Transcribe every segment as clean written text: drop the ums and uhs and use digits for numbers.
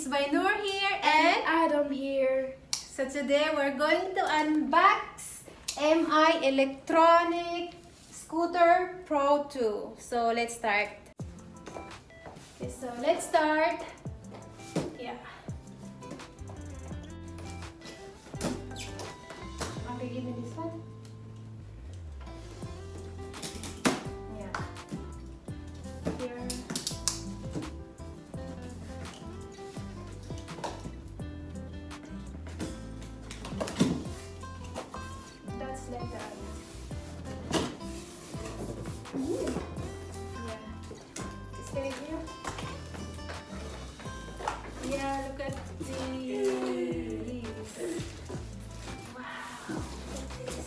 It's Bainur here and Adam here. so today we're going to unbox MI Electronic Scooter Pro 2. So let's start. Okay, so let's start. Yeah. Okay, give me this one. Yeah. Here. That's like that. Yeah. Stay here. Yeah, look at these. Wow. Look at this.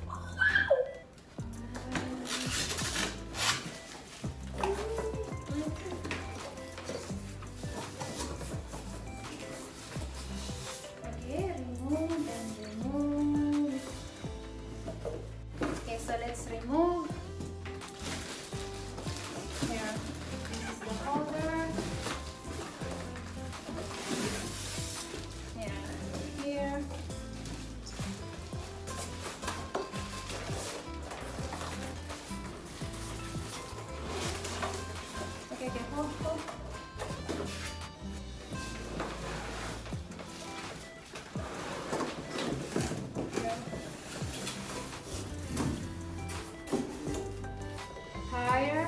Oh, wow. Okay, remove and remove. Okay, so let's remove. Here, this is the holder. Yeah, here. Okay, hold. Here. Higher.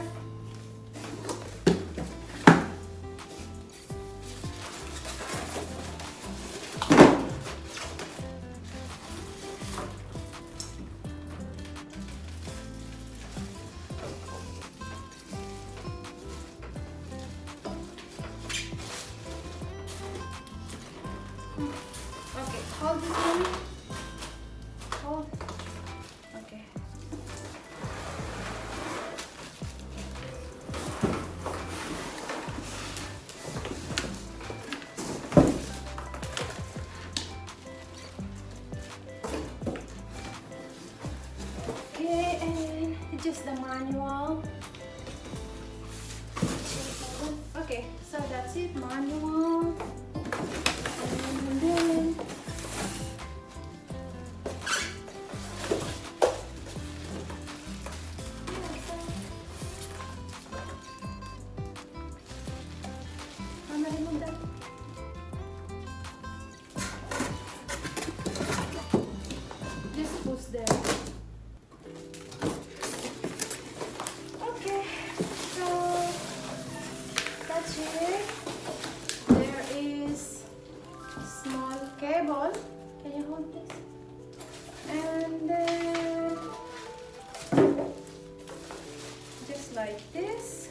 Okay, hold this one. Hold. Okay. Okay, and just the manual. Okay, so that's it, manual. And then Mama, remove that. Just push there. Okay, so that's it. There is small cable. Can you hold this? And then just like this.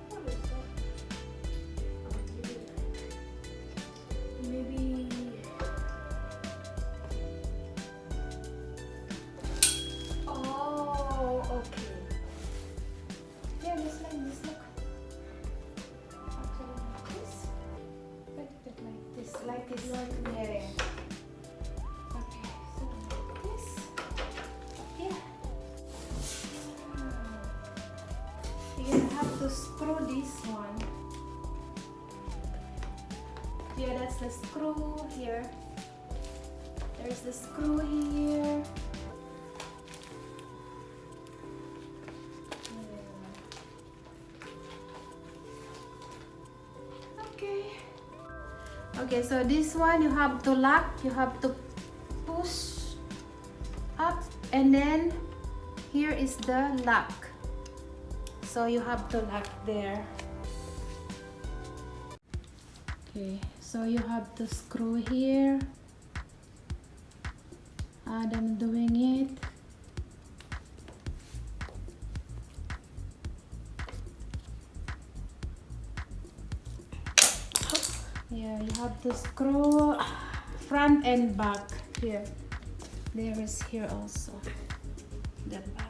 What is that? Maybe. Oh, okay. Yeah, just like this. Look. Actually, like this. Put it like this. Like this. Yeah. Okay. So like this. Yeah. You have to screw this one. Yeah, that's the screw here. There's the screw here. Okay. Okay, so this one you have to lock. You have to push up, and then here is the lock. So you have to lock there. Okay, so you have to screw here. Adam doing it. Yeah, you have to screw front and back here. There is here also the back.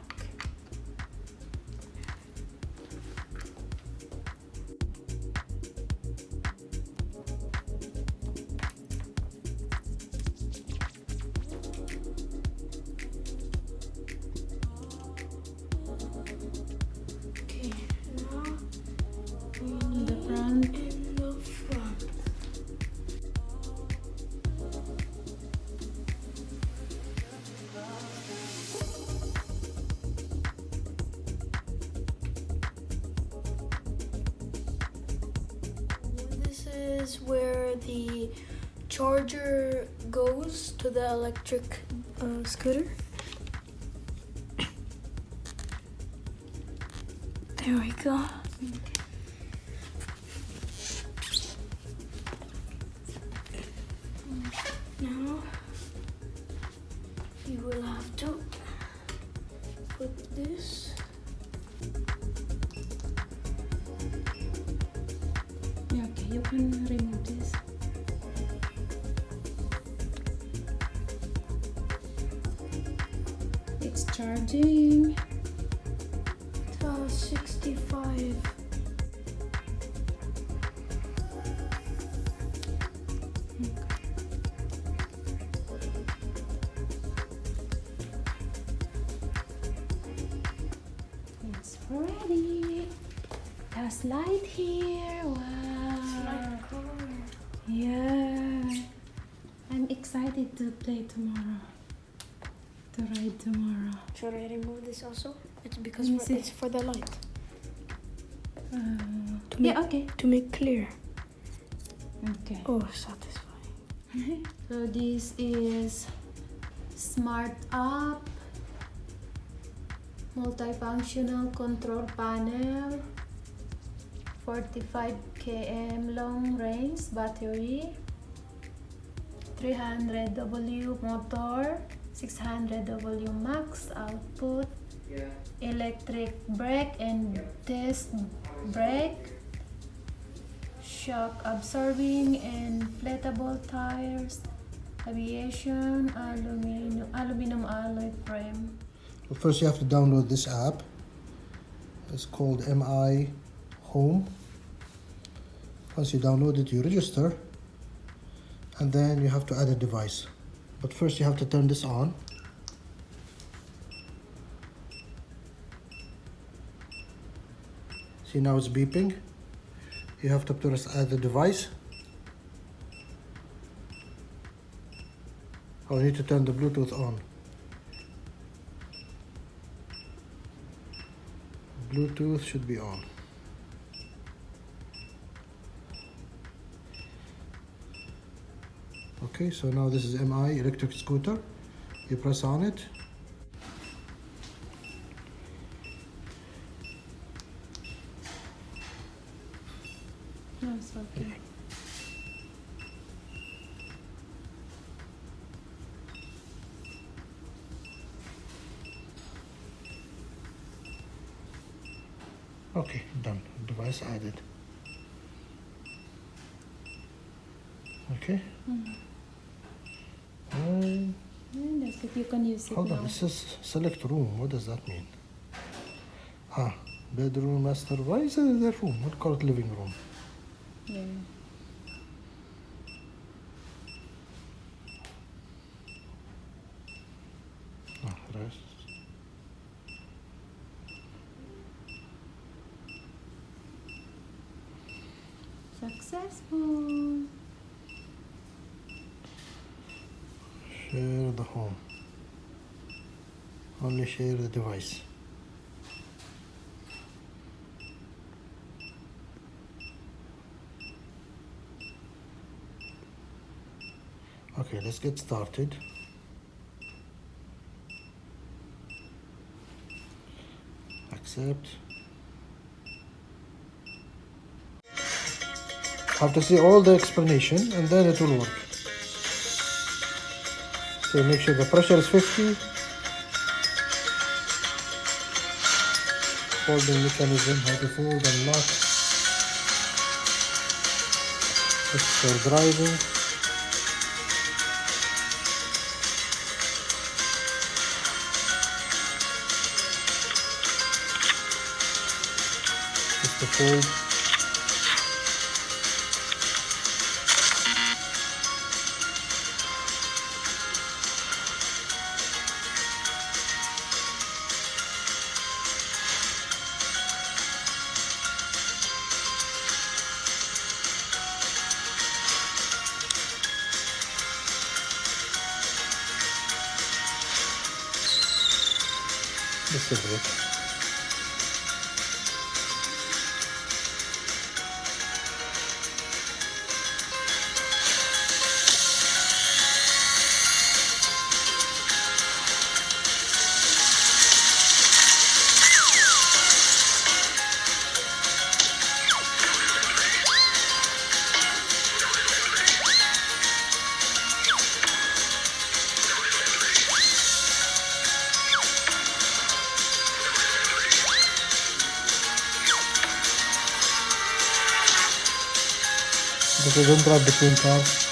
is where the charger goes to the electric scooter. There we go. Now you will have to put this. Yeah, okay, you can remove this. It's charging. 65. It's ready. There's light here. Wow. Yeah. I'm excited to play tomorrow. To ride tomorrow. Should I remove this also? It's because Let me see. it's for the light. Yeah, okay. To make clear. Okay. Oh, satisfying. So this is Smart Up multifunctional control panel, 45 km long range battery, 300 W motor, 600 W max output, electric brake and disc brake, shock absorbing and inflatable tires, aviation, aluminum alloy frame. Well, first you have to download this app. It's called MI Home. Once you download it, you register, and then you have to add a device. But first you have to turn this on. See, now it's beeping. You have to press add the device. Oh, you need to turn the Bluetooth on. Bluetooth should be on. Okay, so now this is MI electric scooter. You press on it. No, it's okay. Okay, done. Device added. Okay. And that's it. You can use it Hold now. on, this is select room. What does that mean? Ah, bedroom, master. Why is it that room? What call it living room? Yeah. Ah, rest. Successful. Share the home. Only share the device. Okay, let's get started. Accept. Have to see all the explanation and then it will work. So make sure the pressure is 50. Folding mechanism, how to fold and lock. This is for driving. Just to fold. This is it. But you don't drive between cars.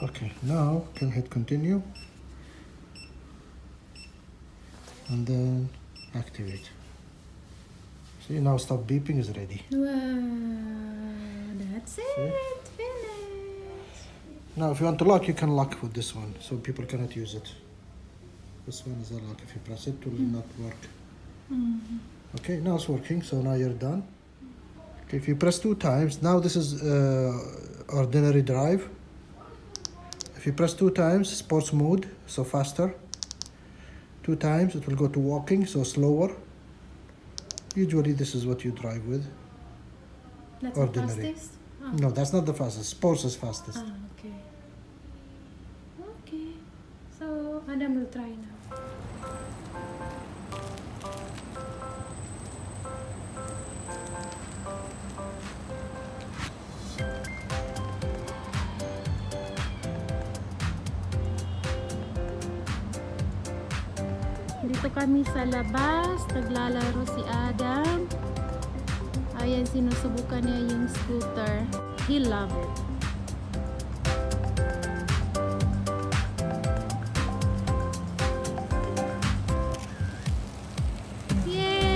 Okay, now can hit continue and then activate. See, now stop beeping is ready. Wow, that's it. Finished. Now if you want to lock, you can lock with this one, so people cannot use it. This one is a lock. If you press it, it will not work. Okay, now it's working, so now you're done. Okay, if you press 2 times, now this is ordinary drive. If you press 2 times, sports mode, so faster. 2 times, it will go to walking, so slower. Usually this is what you drive with. That's Ordinary. the fastest? Oh. No, that's not the fastest. Sports is fastest. Ah, okay. Okay. So, Adam will try now. Dito kami sa labas, naglalaro si Adam. Ayan, sinusubukan niya yung scooter. He loved it. Yay!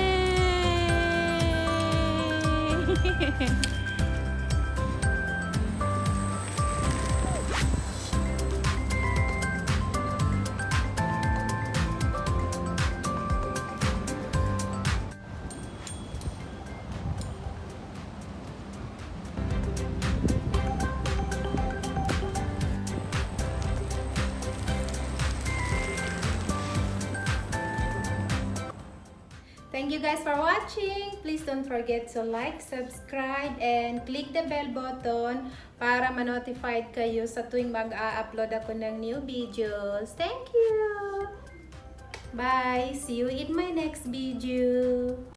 Thank you guys for watching. Please don't forget to like, subscribe, and click the bell button para ma-notified kayo sa tuwing mag-a-upload ako ng new videos. Thank you! Bye! See you in my next video!